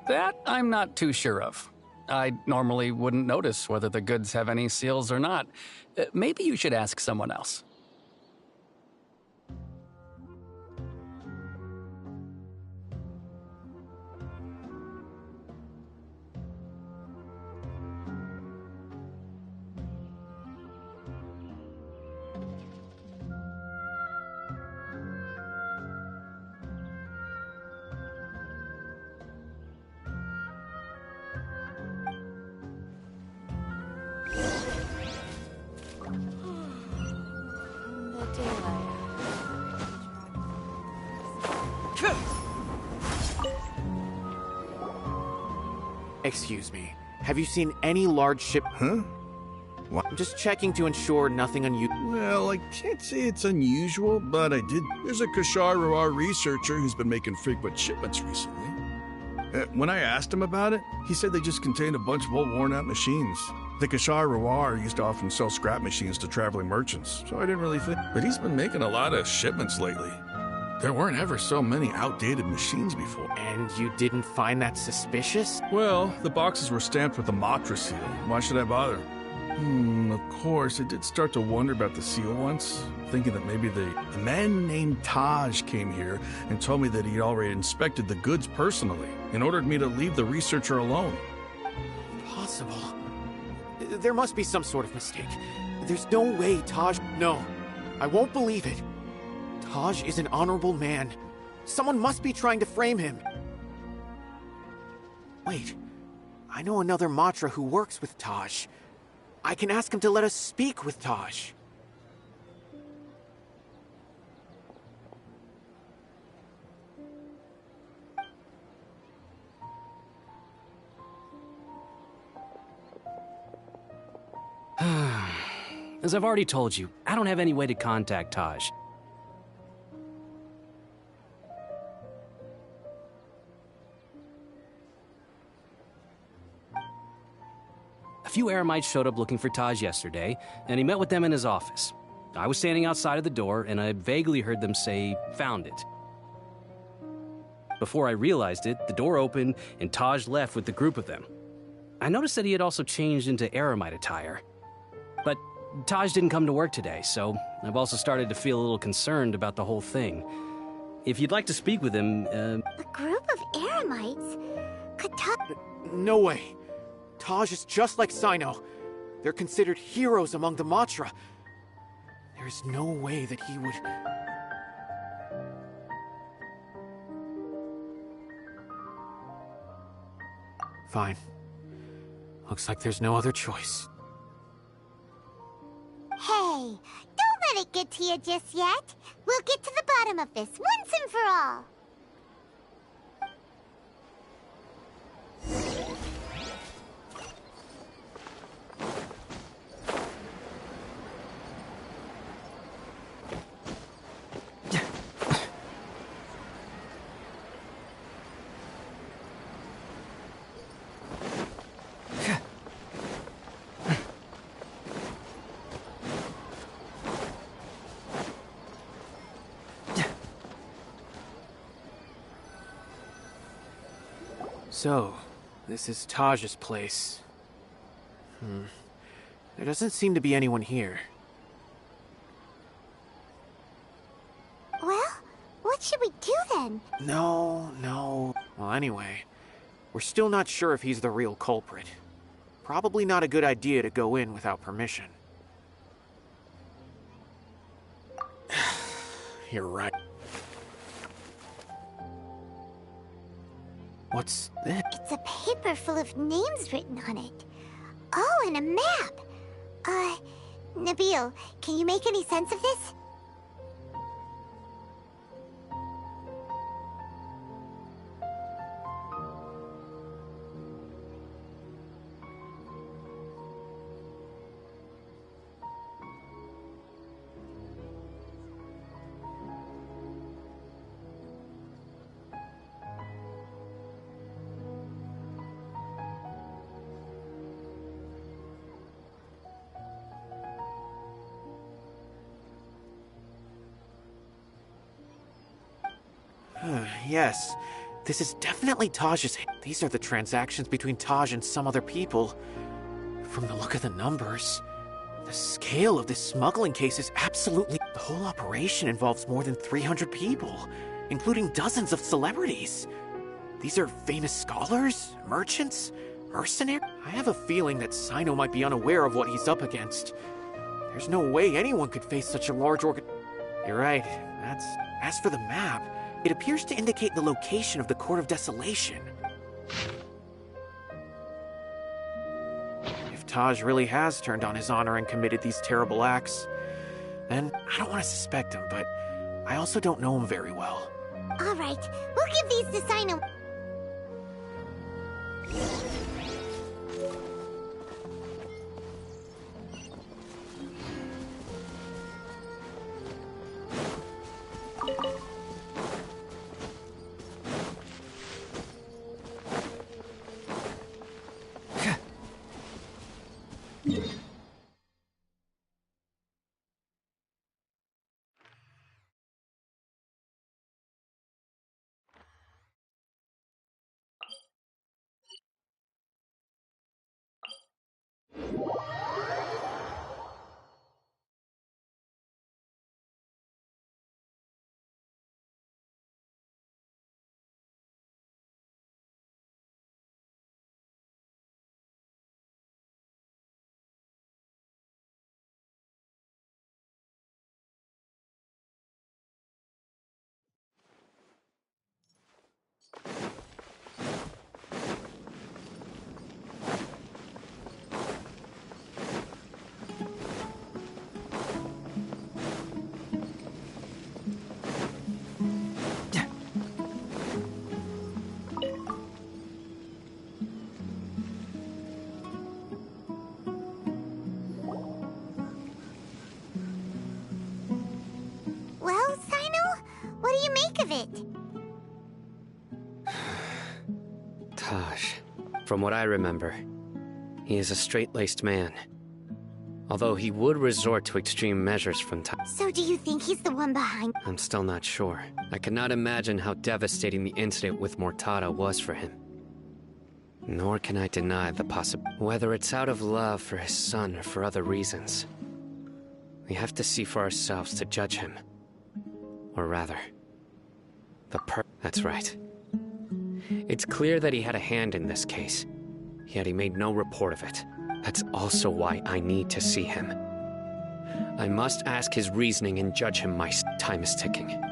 That I'm not too sure of. I normally wouldn't notice whether the goods have any seals or not. Maybe you should ask someone else. Excuse me. Have you seen any large ship? Huh? What? I'm just checking to ensure nothing unusual. Well, I can't say it's unusual, but I did. There's a Kashar researcher who's been making frequent shipments recently. When I asked him about it, he said they just contained a bunch of old worn-out machines. The Kashar used to often sell scrap machines to traveling merchants, so I didn't really think. But he's been making a lot of shipments lately. There weren't ever so many outdated machines before. And you didn't find that suspicious? Well, the boxes were stamped with the Matra seal. Why should I bother? Of course, I did start to wonder about the seal once, thinking that maybe the man named Taj came here and told me that he'd already inspected the goods personally and ordered me to leave the researcher alone. Impossible. There must be some sort of mistake. There's no way Taj... No, I won't believe it. Taj is an honorable man. Someone must be trying to frame him. Wait, I know another Matra who works with Taj. I can ask him to let us speak with Taj. As I've already told you, I don't have any way to contact Taj. A few Eremites showed up looking for Taj yesterday, and he met with them in his office. I was standing outside of the door, and I vaguely heard them say, "Found it." Before I realized it, the door opened, and Taj left with the group of them. I noticed that he had also changed into Eremite attire. But Taj didn't come to work today, so I've also started to feel a little concerned about the whole thing. If you'd like to speak with him, A group of Eremites? Could Taj... No way. Taj is just like Cyno. They're considered heroes among the Matra. There's no way that he would... Fine. Looks like there's no other choice. Hey, don't let it get to you just yet. We'll get to the bottom of this once and for all. So, this is Taj's place. There doesn't seem to be anyone here. Well, what should we do then? No. Well, anyway, we're still not sure if he's the real culprit. Probably not a good idea to go in without permission. You're right. What's this? It's a paper full of names written on it. Oh, and a map. Nabil, can you make any sense of this? Yes, This is definitely Taj's. These are the transactions between Taj and some other people. From the look of the numbers, the scale of this smuggling case is absolutely... The whole operation involves more than 300 people, including dozens of celebrities. These are famous scholars, merchants, mercenaries. I have a feeling that Cyno might be unaware of what he's up against. There's no way anyone could face such a large You're right, As for the map, it appears to indicate the location of the Court of Desolation. If Taj really has turned on his honor and committed these terrible acts, then I don't want to suspect him, but I also don't know him very well. All right, we'll give these to Cyno. Well, Cyno, what do you make of it? Taj. From what I remember, he is a straight-laced man. Although he would resort to extreme measures from time. So do you think he's the one behind? I'm still not sure. I cannot imagine how devastating the incident with Mortada was for him. Nor can I deny the possibility. Whether it's out of love for his son or for other reasons, we have to see for ourselves to judge him. Or rather, That's right. It's clear that he had a hand in this case, yet he made no report of it. That's also why I need to see him. I must ask his reasoning and judge him. My time is ticking.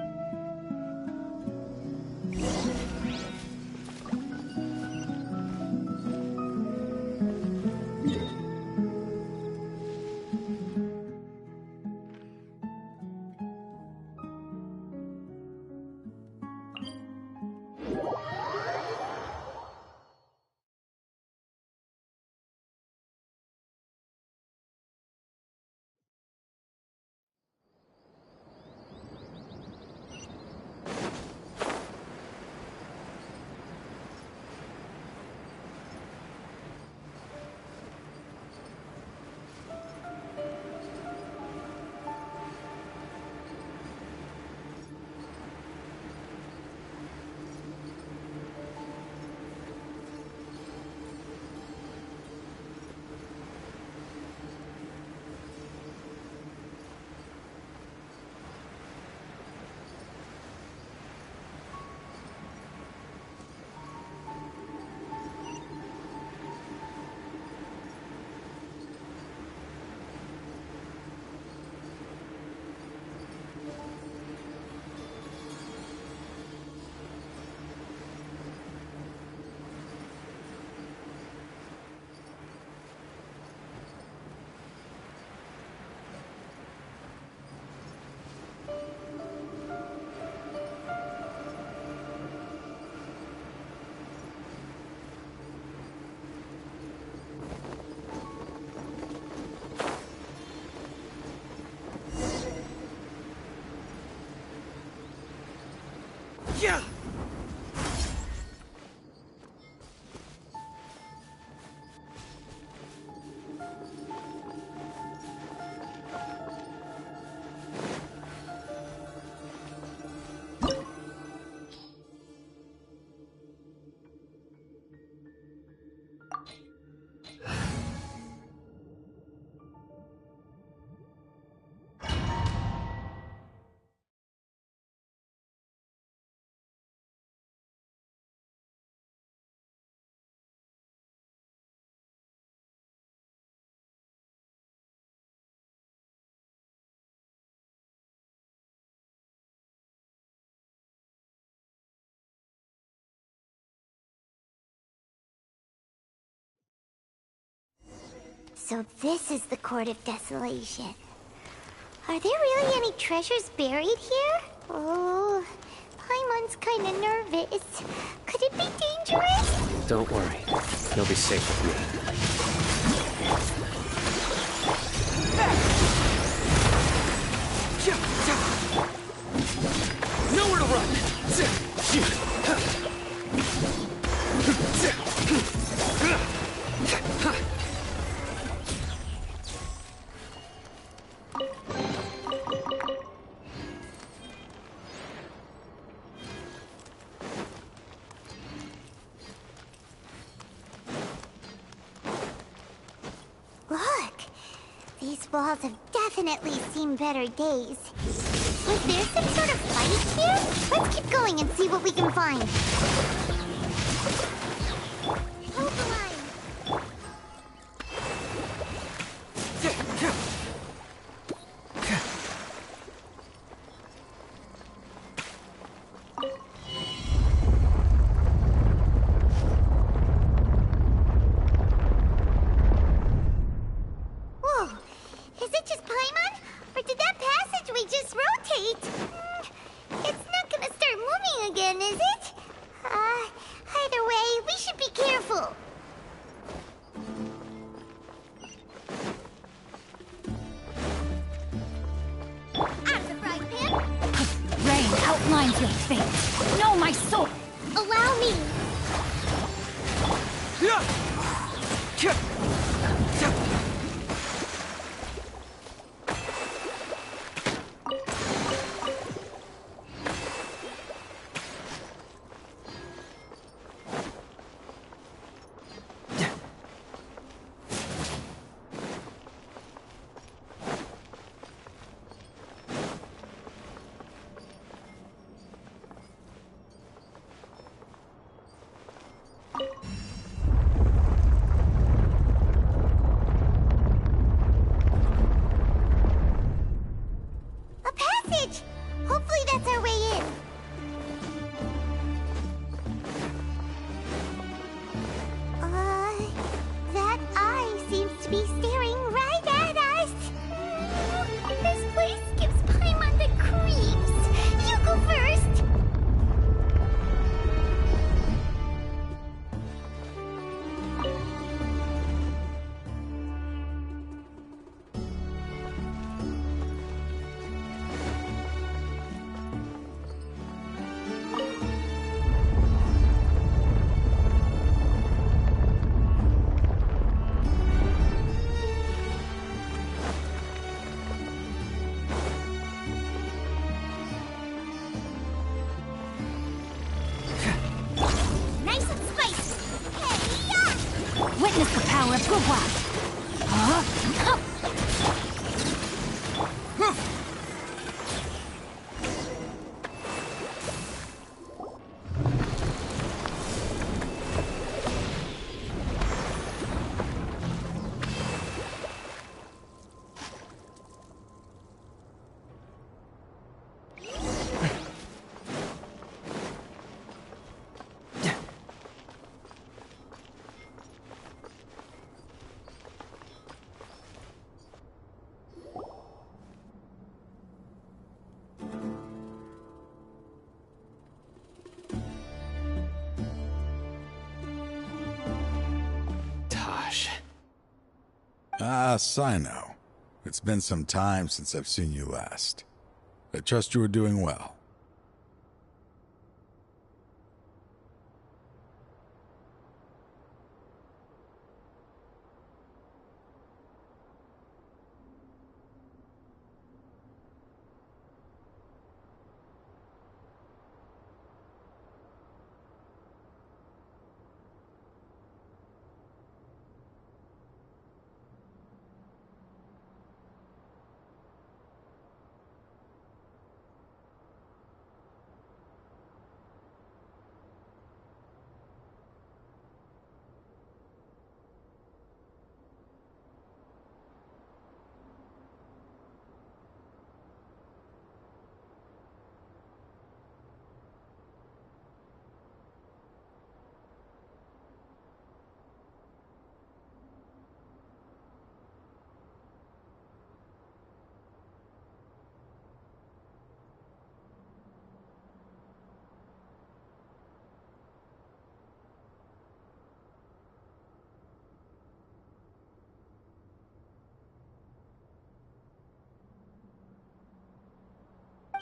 Yeah! So this is the Court of Desolation. Are there really any treasures buried here? Oh, Paimon's kinda nervous. Could it be dangerous? Don't worry. You'll be safe with me. Nowhere to run! Look! These walls have definitely seen better days. Was there some sort of fight here? Let's keep going and see what we can find. Hold the line. Whoa! Is it just Paimon? Or did that passageway just rotate? It's not gonna start moving again, is it? Either way, we should be careful. Out of the frying pan? Rain outlines your fate. Know my soul. Allow me. A passage! Hopefully that's our way in. That eye seems to be staring right at us. This place gives Paimon the creeps. You go first. Nice and spicy. Hey-ya! Witness the power of Gugwa. Huh? Taj. Ah, Cyno. It's been some time since I've seen you last. I trust you are doing well.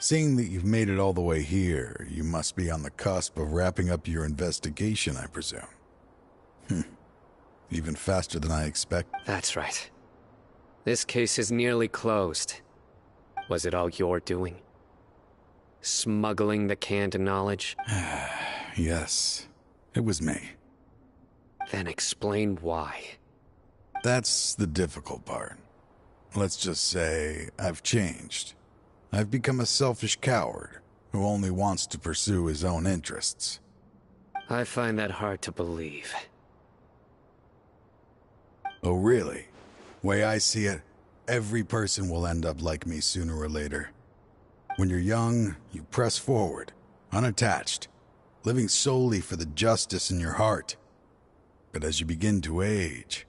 Seeing that you've made it all the way here, you must be on the cusp of wrapping up your investigation, I presume. Even faster than I expected. That's right. This case is nearly closed. Was it all your doing? Smuggling the canned knowledge? Yes, it was me. Then explain why. That's the difficult part. Let's just say I've changed. I've become a selfish coward who only wants to pursue his own interests. I find that hard to believe. Oh, really? Way I see it, every person will end up like me sooner or later. When you're young, you press forward, unattached, living solely for the justice in your heart. But as you begin to age,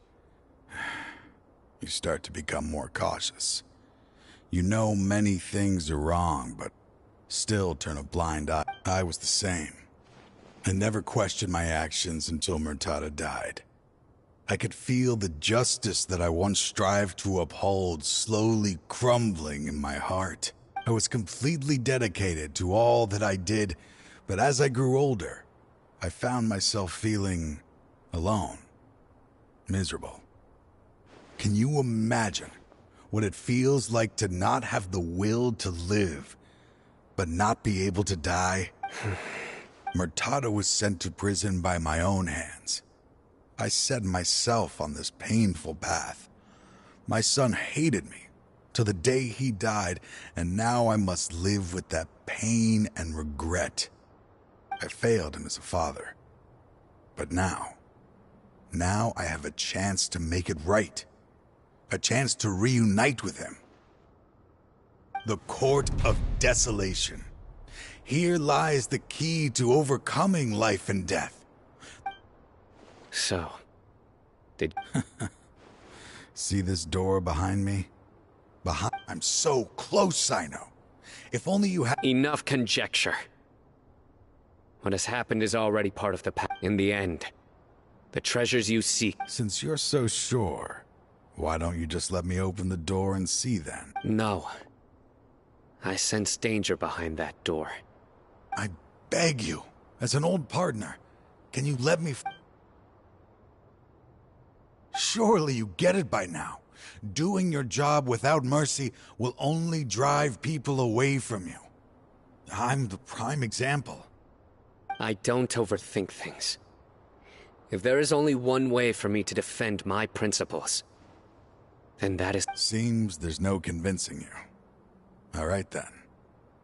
you start to become more cautious. You know many things are wrong, but still turn a blind eye. I was the same. I never questioned my actions until Murtada died. I could feel the justice that I once strived to uphold slowly crumbling in my heart. I was completely dedicated to all that I did, but as I grew older, I found myself feeling alone, miserable. Can you imagine what it feels like to not have the will to live, but not be able to die? Murtada was sent to prison by my own hands. I set myself on this painful path. My son hated me till the day he died, and now I must live with that pain and regret. I failed him as a father. But now I have a chance to make it right. A chance to reunite with him. The Court of Desolation. Here lies the key to overcoming life and death. So, did... See this door behind me? I'm so close, Cyno. If only you had... Enough conjecture. What has happened is already part of the past. In the end, the treasures you seek... Since you're so sure, why don't you just let me open the door and see then? No. I sense danger behind that door. I beg you, as an old partner, can you let me... Surely you get it by now. Doing your job without mercy will only drive people away from you. I'm the prime example. I don't overthink things. If there is only one way for me to defend my principles, then that is... Seems there's no convincing you. All right then.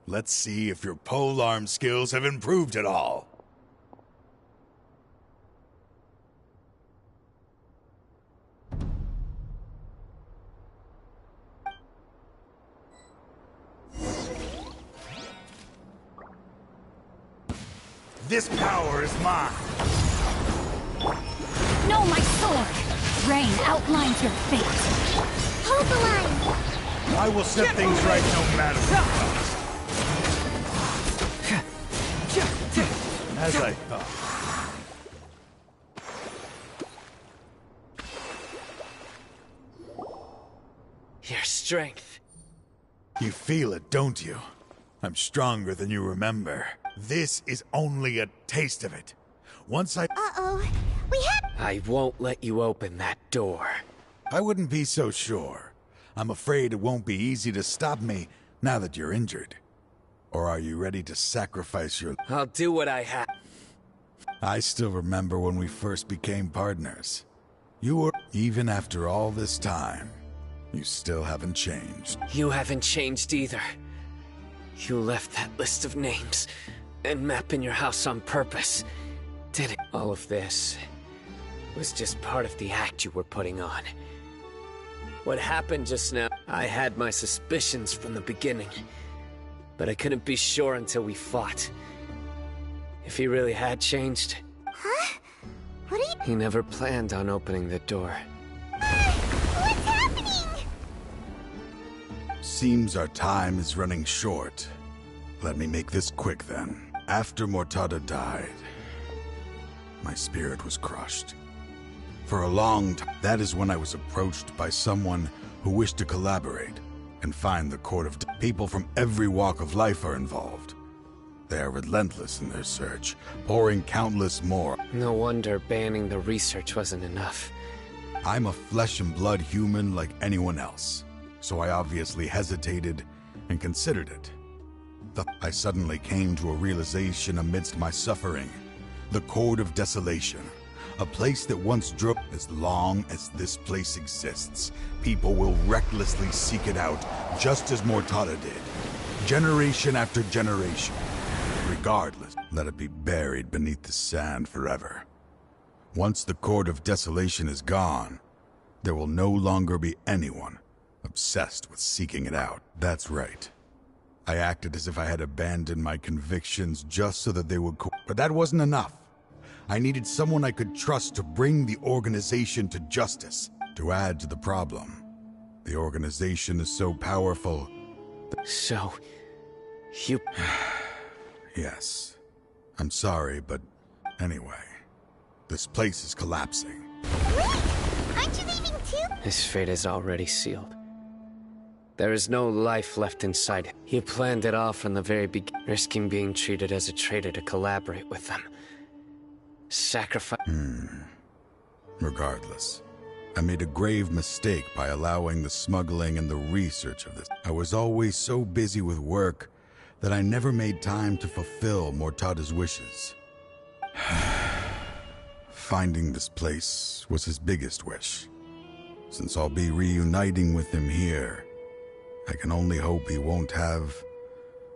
Let's see if your polearm skills have improved at all. This power is mine! No, my sword! Rain outlines your fate. Hold the line! I will set things right no matter what. As I thought. Your strength. You feel it, don't you? I'm stronger than you remember. This is only a taste of it. Once Uh-oh. We have... I won't let you open that door. I wouldn't be so sure. I'm afraid it won't be easy to stop me now that you're injured. Or are you ready to sacrifice your... I'll do what I have. I still remember when we first became partners. You were... Even after all this time, you still haven't changed. You haven't changed either. You left that list of names and map in your house on purpose, didn't... All of this was just part of the act you were putting on. What happened just now, I had my suspicions from the beginning, but I couldn't be sure until we fought. If he really had changed... Huh? What are you... He never planned on opening the door. What's happening? Seems our time is running short. Let me make this quick then. After Murtada died, my spirit was crushed. For a long time, that is when I was approached by someone who wished to collaborate, and find the Court of... People from every walk of life are involved. They are relentless in their search, pouring countless more. No wonder banning the research wasn't enough. I'm a flesh and blood human like anyone else, so I obviously hesitated and considered it. I suddenly came to a realization amidst my suffering. The Court of Desolation. A place that once drove. As long as this place exists, people will recklessly seek it out, just as Mortada did. Generation after generation. Regardless, let it be buried beneath the sand forever. Once the Court of Desolation is gone, there will no longer be anyone obsessed with seeking it out. That's right. I acted as if I had abandoned my convictions just so that they would but that wasn't enough. I needed someone I could trust to bring the organization to justice. To add to the problem, the organization is so powerful. So, you... Yes. I'm sorry, but anyway, this place is collapsing. Wait! Aren't you leaving too? His fate is already sealed. There is no life left inside him. He planned it all from the very beginning, risking being treated as a traitor to collaborate with them. Sacrifice... Regardless, I made a grave mistake by allowing the smuggling and the research of this. I was always so busy with work that I never made time to fulfill Mortada's wishes. Finding this place was his biggest wish. Since I'll be reuniting with him here, I can only hope he won't have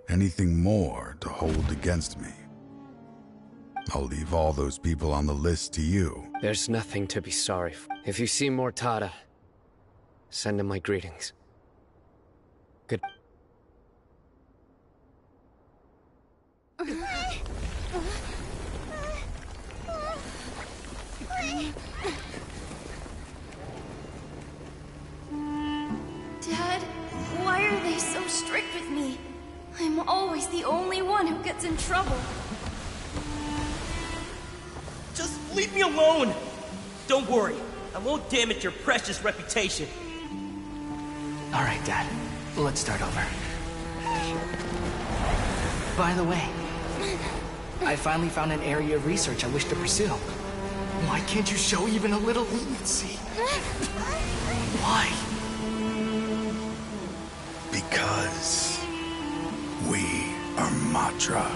anything more to hold against me. I'll leave all those people on the list to you. There's nothing to be sorry for. If you see Mortada, send him my greetings. Good. Dad, why are they so strict with me? I'm always the only one who gets in trouble. Just leave me alone! Don't worry, I won't damage your precious reputation. Alright, Dad. Let's start over. By the way, I finally found an area of research I wish to pursue. Why can't you show even a little leniency? Why? Because we are Matra.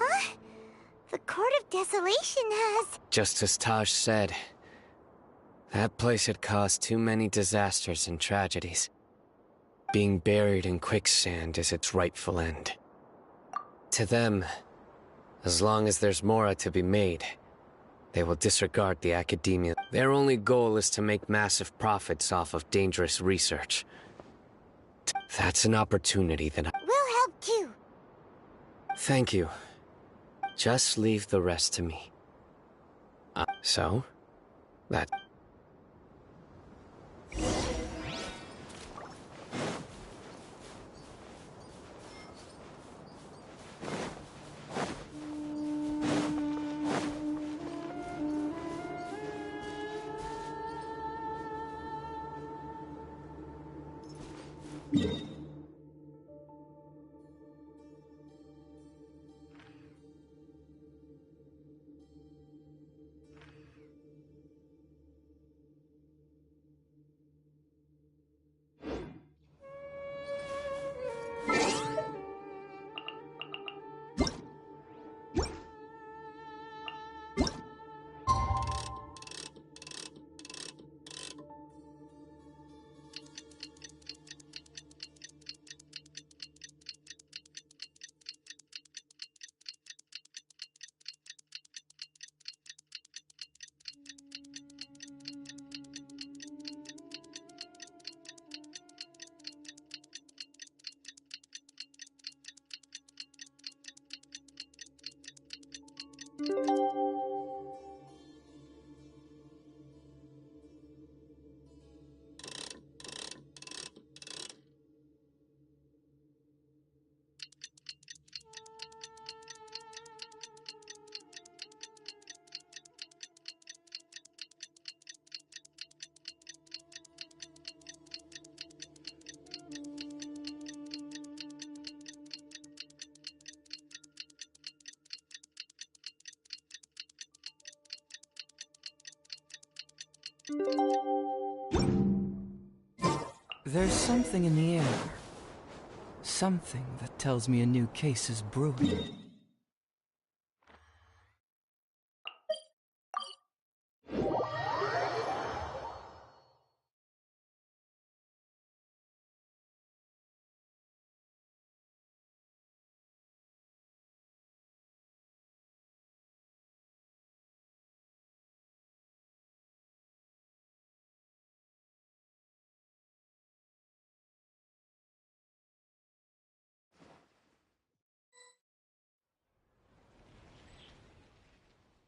Huh? The Court of Desolation has... Just as Taj said, that place had caused too many disasters and tragedies. Being buried in quicksand is its rightful end. To them, as long as there's more to be made, they will disregard the academia. Their only goal is to make massive profits off of dangerous research. That's an opportunity that We'll help too. Thank you. Just leave the rest to me. So? That... There's something in the air. Something that tells me a new case is brewing.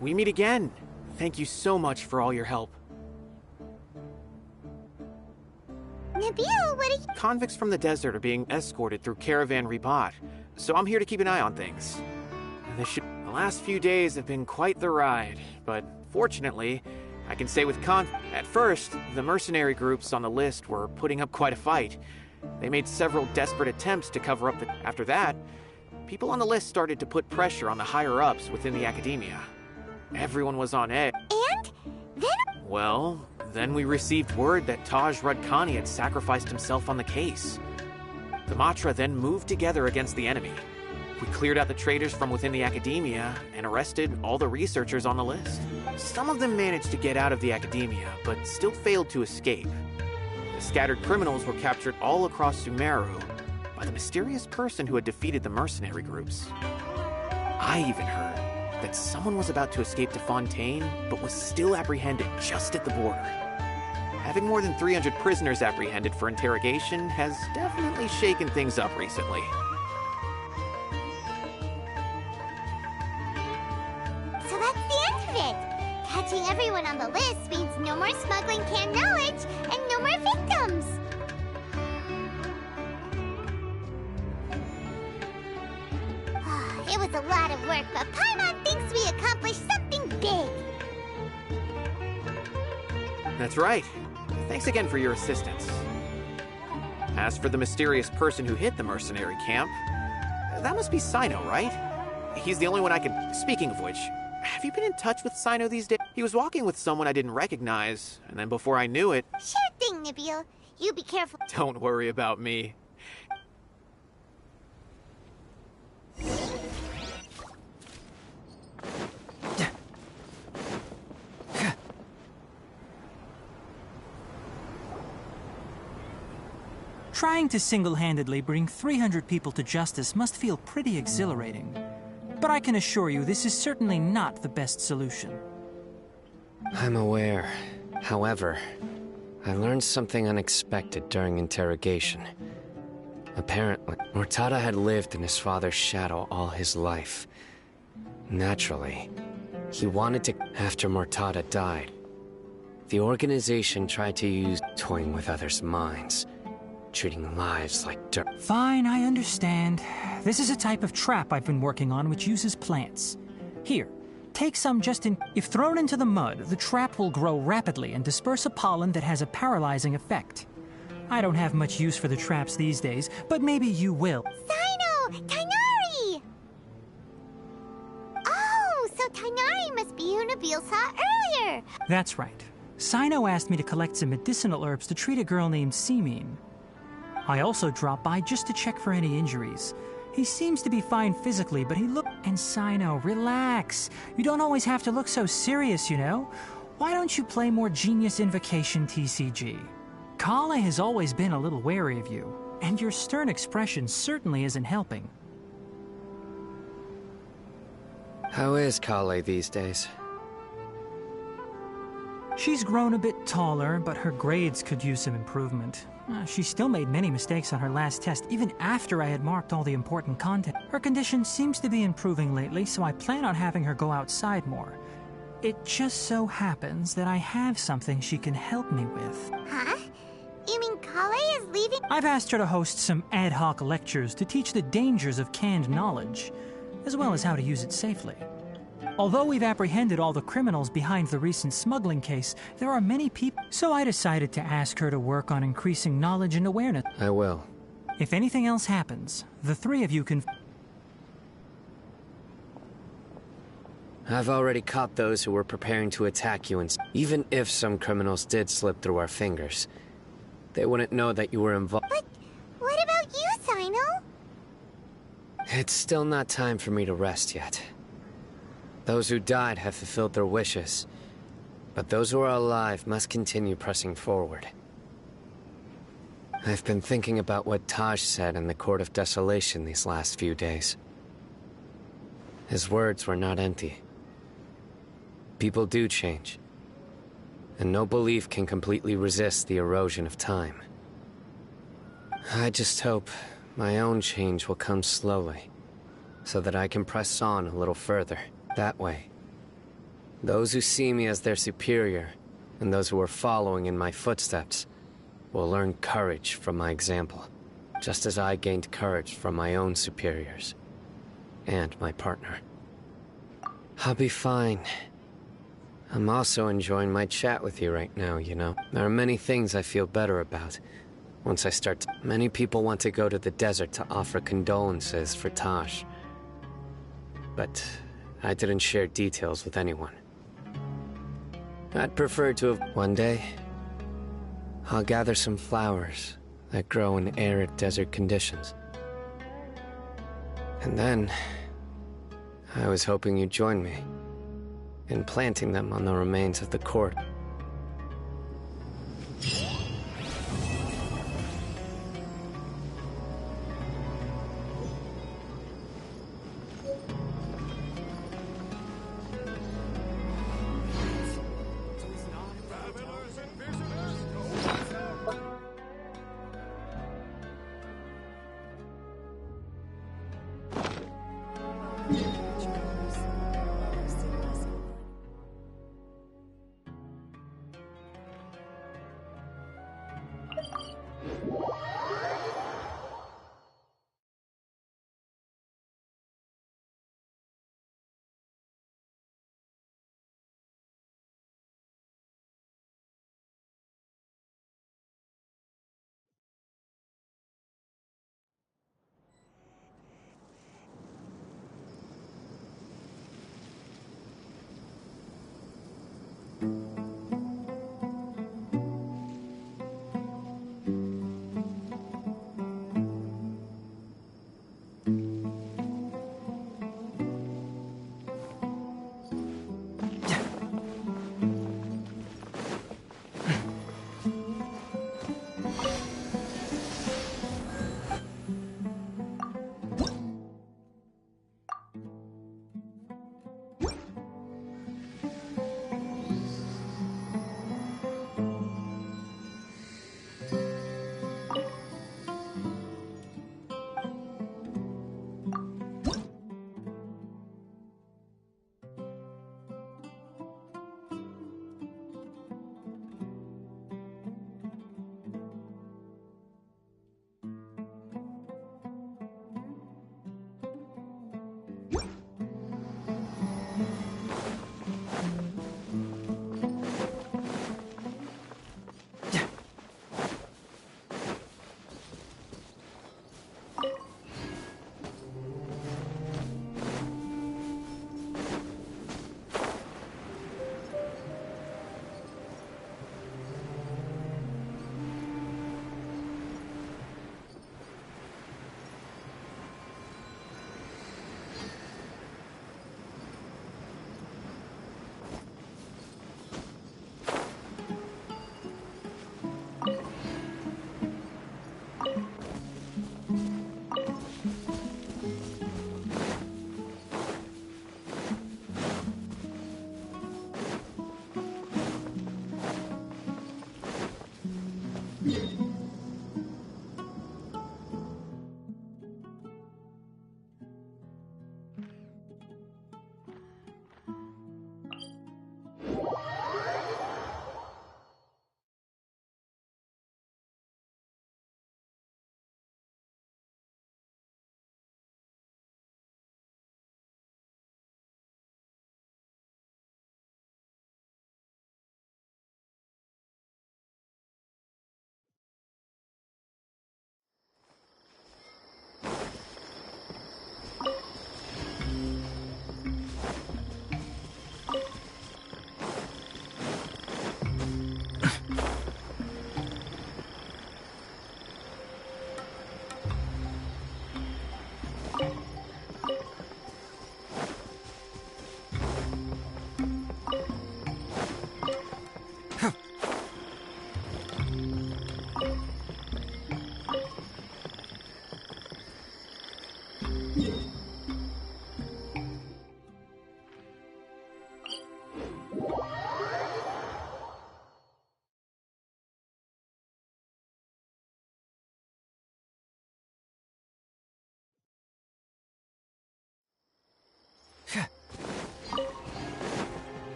We meet again. Thank you so much for all your help. Nabil, what are you— Convicts from the desert are being escorted through Caravan Ribat, so I'm here to keep an eye on things. The last few days have been quite the ride, but fortunately, I can say with at first, the mercenary groups on the list were putting up quite a fight. They made several desperate attempts to cover up After that, people on the list started to put pressure on the higher-ups within the academia. Everyone was on edge. And then— Well, then we received word that Taj Rudkani had sacrificed himself on the case. The Matra then moved together against the enemy. We cleared out the traitors from within the academia and arrested all the researchers on the list. Some of them managed to get out of the academia, but still failed to escape. The scattered criminals were captured all across Sumeru by the mysterious person who had defeated the mercenary groups. I even heard that someone was about to escape to Fontaine, but was still apprehended just at the border. Having more than 300 prisoners apprehended for interrogation has definitely shaken things up recently. So that's the end of it. Catching everyone on the list means no more smuggling canned knowledge and no more victims. It was a lot of work, but Paimon thinks we accomplished something big. That's right. Thanks again for your assistance. As for the mysterious person who hit the mercenary camp, that must be Cyno, right? He's the only one I can... Speaking of which, have you been in touch with Cyno these days? He was walking with someone I didn't recognize, and then before I knew it... Sure thing, Nabil. You be careful. Don't worry about me. Trying to single-handedly bring 300 people to justice must feel pretty exhilarating. But I can assure you this is certainly not the best solution. I'm aware. However, I learned something unexpected during interrogation. Apparently, Mortada had lived in his father's shadow all his life. Naturally, he wanted to... After Mortada died, the organization tried to use toying with others' minds, treating lives like dirt. Fine, I understand. This is a type of trap I've been working on which uses plants. Here, take some just in... If thrown into the mud, the trap will grow rapidly and disperse a pollen that has a paralyzing effect. I don't have much use for the traps these days, but maybe you will. Cyno! Tainari! Oh, so Tainari must be who Nabil saw earlier. That's right. Cyno asked me to collect some medicinal herbs to treat a girl named Simin. I also dropped by just to check for any injuries. He seems to be fine physically, but he looked... And Cyno, relax. You don't always have to look so serious, you know? Why don't you play more Genius Invocation TCG? Kale has always been a little wary of you, and your stern expression certainly isn't helping. How is Kale these days? She's grown a bit taller, but her grades could use some improvement. She still made many mistakes on her last test, even after I had marked all the important content. Her condition seems to be improving lately, so I plan on having her go outside more. It just so happens that I have something she can help me with. Huh? You mean Kale is leaving? I've asked her to host some ad hoc lectures to teach the dangers of canned knowledge, as well as how to use it safely. Although we've apprehended all the criminals behind the recent smuggling case, there are many people, so I decided to ask her to work on increasing knowledge and awareness. I will. If anything else happens, the three of you can... I've already caught those who were preparing to attack you, and even if some criminals did slip through our fingers, they wouldn't know that you were involved. But what about you, Cyno? It's still not time for me to rest yet. Those who died have fulfilled their wishes, but those who are alive must continue pressing forward. I've been thinking about what Taj said in the Court of Desolation these last few days. His words were not empty. People do change, and no belief can completely resist the erosion of time. I just hope my own change will come slowly, so that I can press on a little further. That way, those who see me as their superior, and those who are following in my footsteps, will learn courage from my example, just as I gained courage from my own superiors, and my partner. I'll be fine. I'm also enjoying my chat with you right now, you know. There are many things I feel better about once I start to... Many people want to go to the desert to offer condolences for Taj, but I didn't share details with anyone. I'd prefer to have... One day, I'll gather some flowers that grow in arid desert conditions. And then, I was hoping you'd join me in planting them on the remains of the court.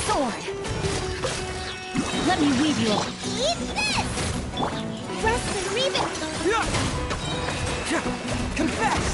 sword. Let me weave you. Eat this! Rest and Reven! Confess!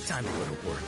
Time to go to work.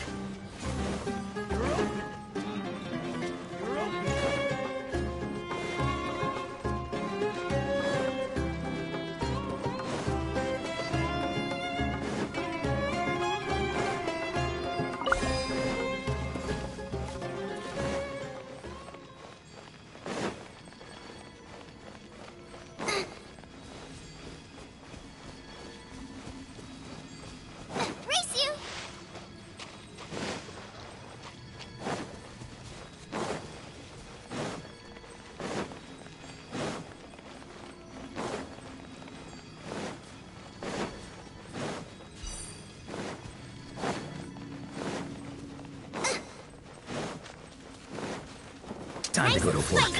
Time to go to work.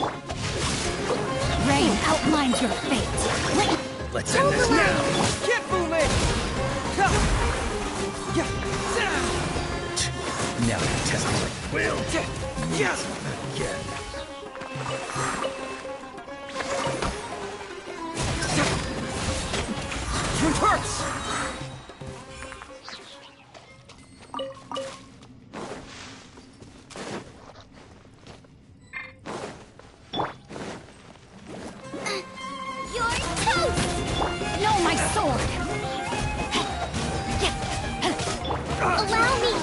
Rain outlines your fate. Let's end this now! Get foolish! Now you test my will. Yes! Again. hurts! You're toast! No, my sword! Allow me!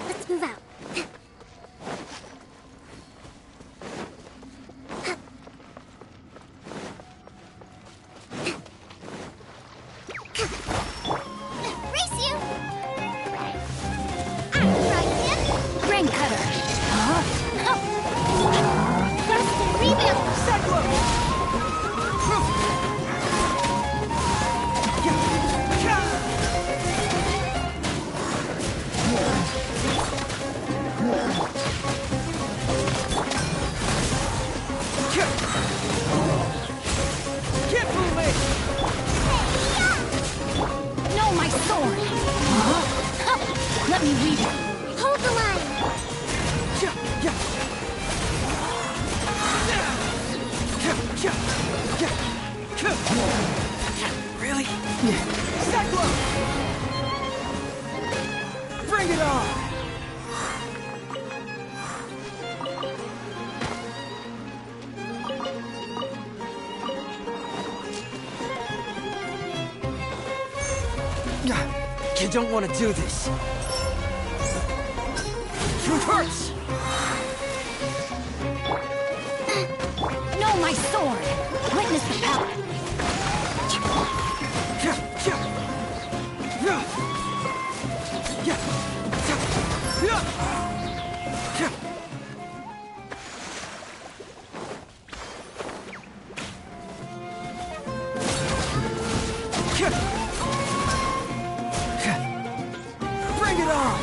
Let's move out. Race you! I'm right here! Brain cutter! Rest and rebuild! Keep moving! No, my sword! Let me read it. Hold the line! Really? Cyclone! Bring it on! You don't want to do this. Truth hurts! No, my sword! Witness the power! Bring it on!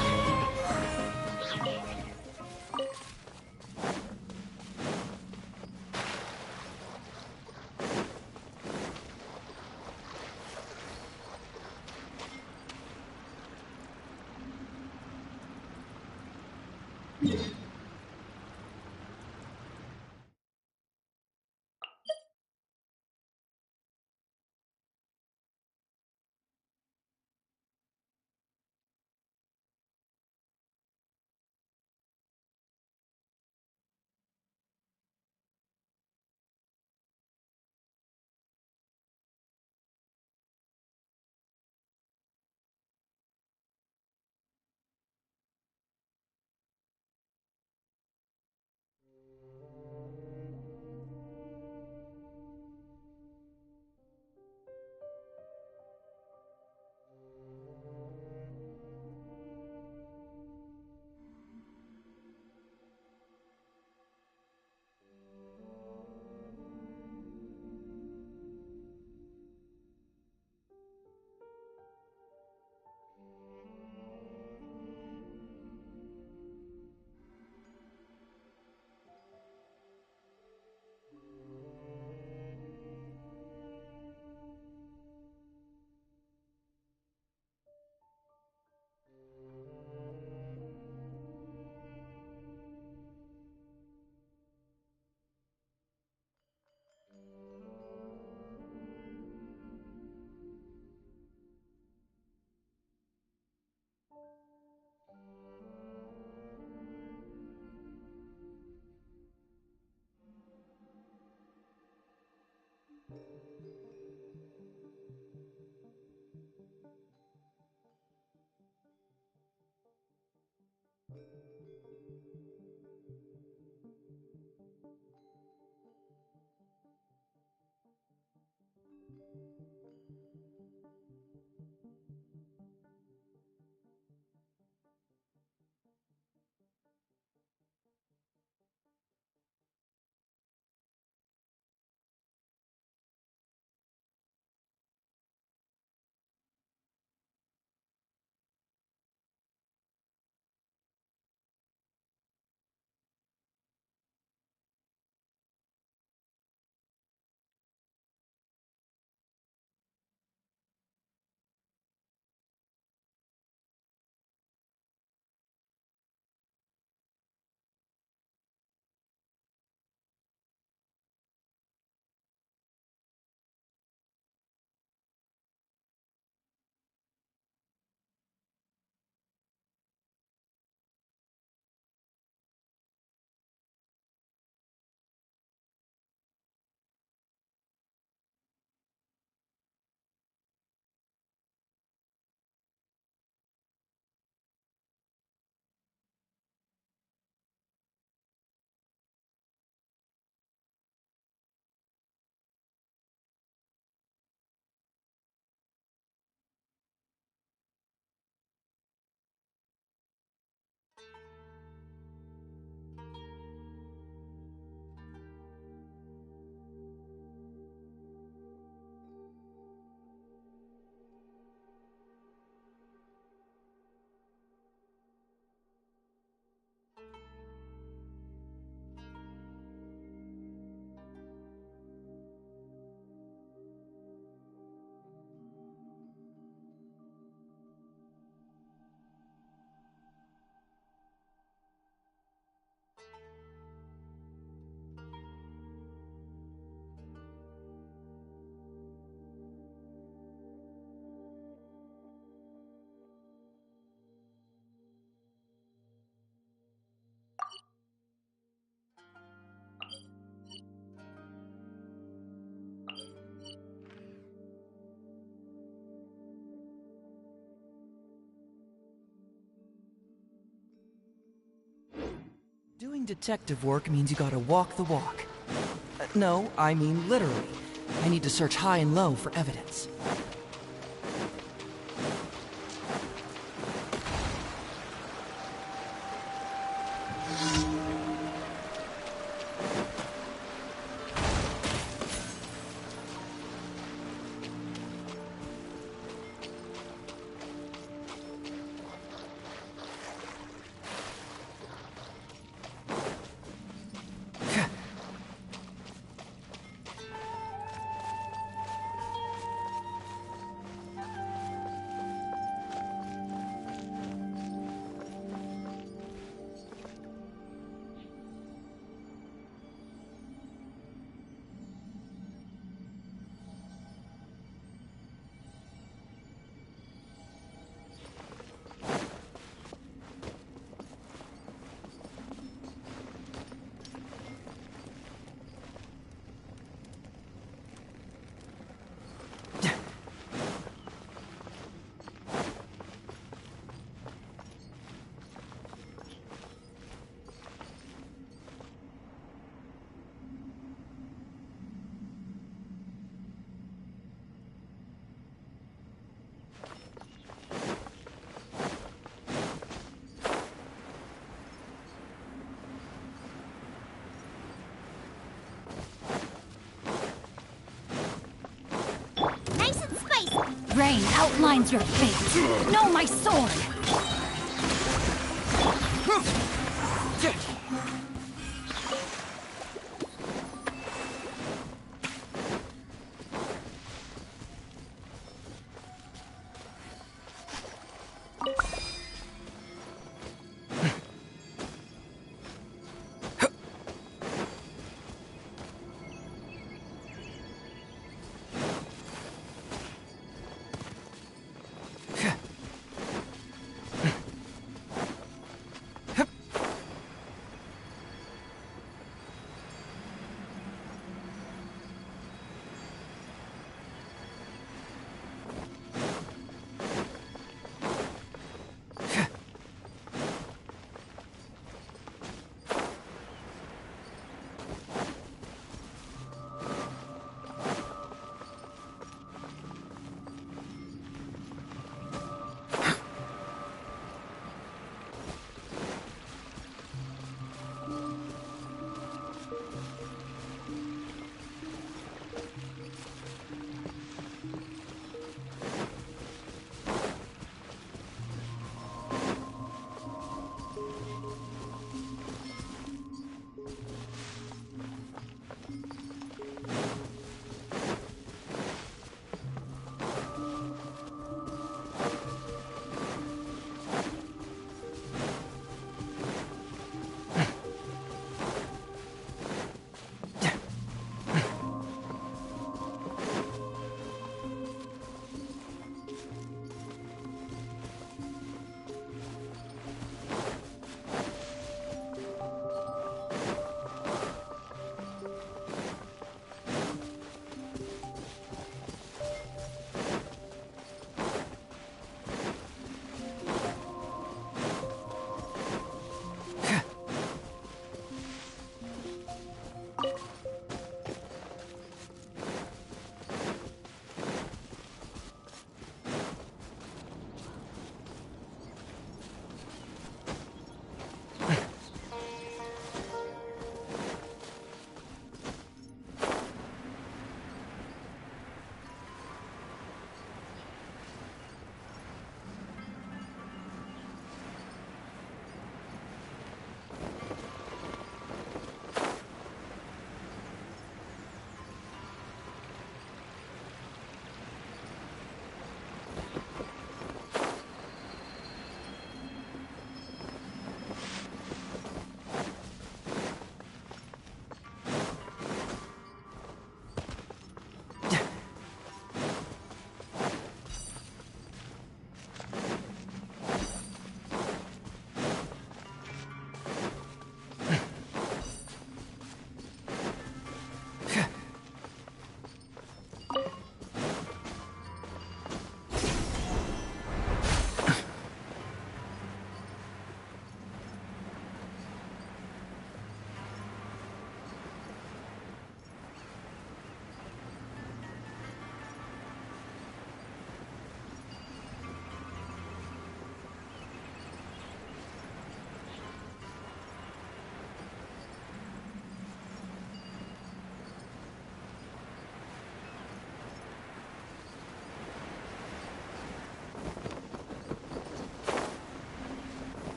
Doing detective work means you gotta walk the walk. No, I mean literally. I need to search high and low for evidence. Rain outlines your fate. Know my sword!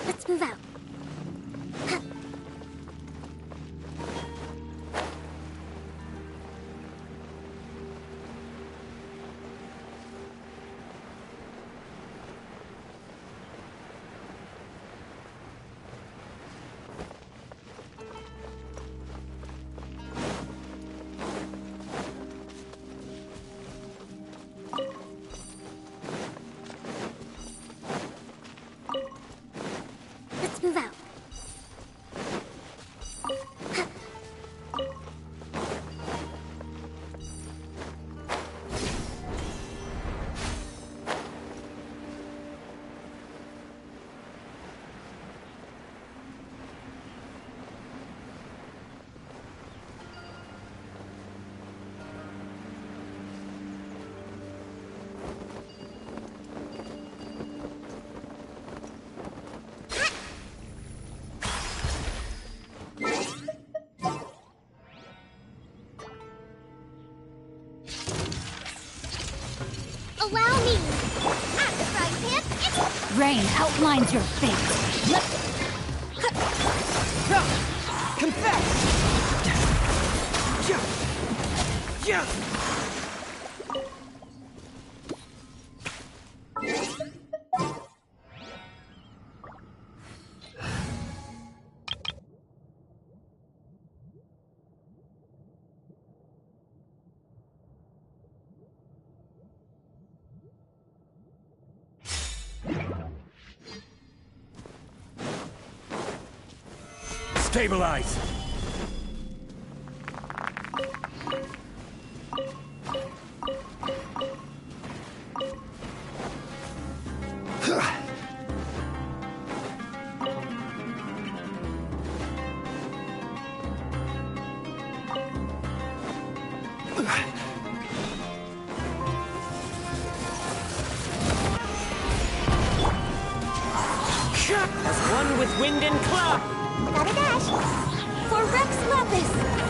Let's move out. Let's move out. Allow me! At the frying pan, it's... Rain outlines your fate. Confess! Stabilize! As one with wind and cloud! Gotta dash! For Rex Lapis!